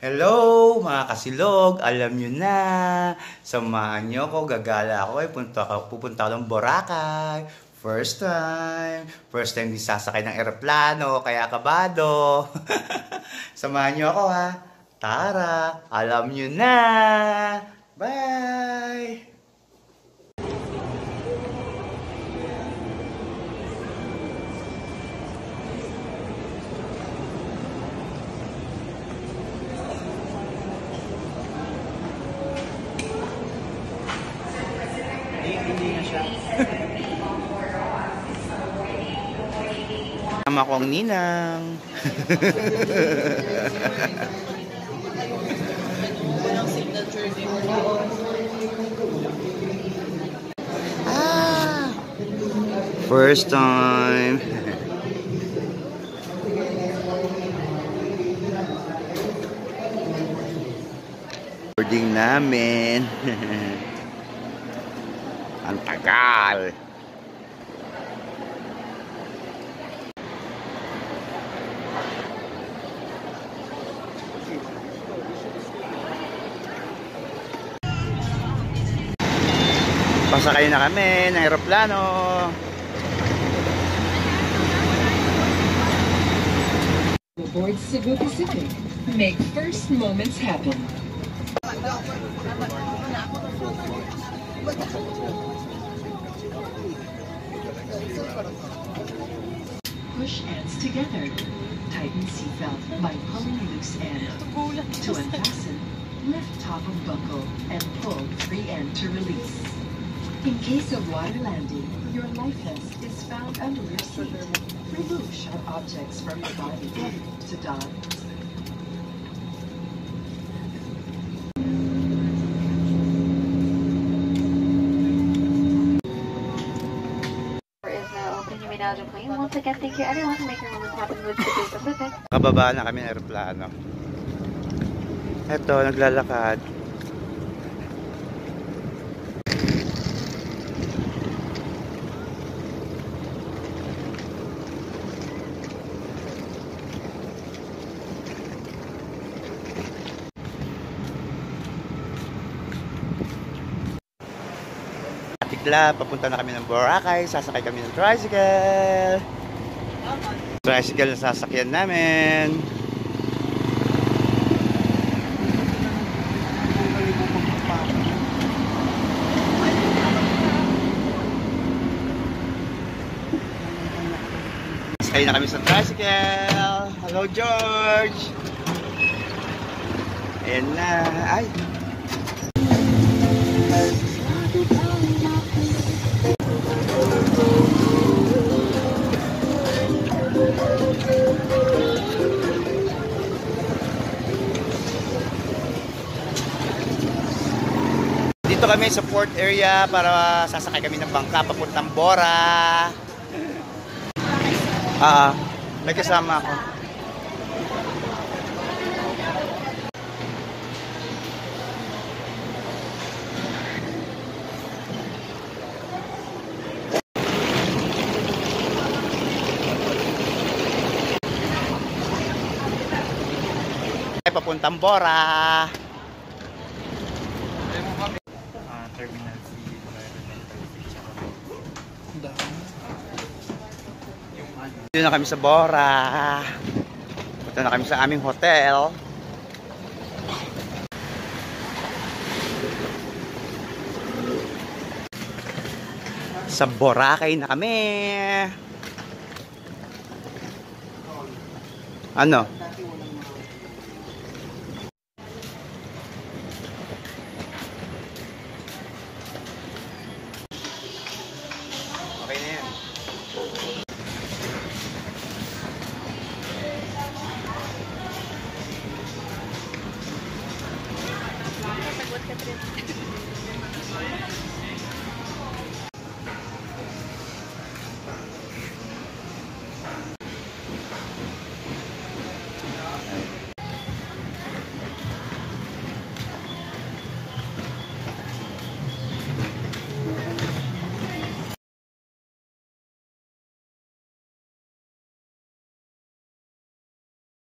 Hello mga kasilog, alam nyo na, samahan nyo ako, gagala ako, pupunta ako ng Boracay. First time di sasakay ng eroplano, kaya kabado. Samahan nyo ako ha, tara, alam nyo na, bye! Hindi na siya. Tama ko ang ninang. First time. Boarding namin. Ang tagal. Pasakay na kami ng eroplano. Aboard Cebu Pacific. Make first moments happen. Push ends together. Tighten seatbelt by pulling loose end. To unfasten, lift top of buckle and pull free end to release. In case of water landing, your life vest is found under your seat. Remove sharp objects from your body to dodge. Once again, thank you everyone for making moments happen with Cebu Pacific. Kababa na kami ng eroplano. Eto, naglalakad. Bigla, papunta na kami ng Boracay, sasakay kami ng tricycle. Tricycle na sasakyan namin. Sakay na kami sa tricycle. Hello George. Ayan na. Ay. Dito kami sa port area para sasakay kami ng bangka papuntang Bora. May kasama ako. Papuntang Bora. Terminal C, dito na kami sa Bora. Punta na kami sa aming hotel. Sa Boracay na kami. Ano? Okay na yan.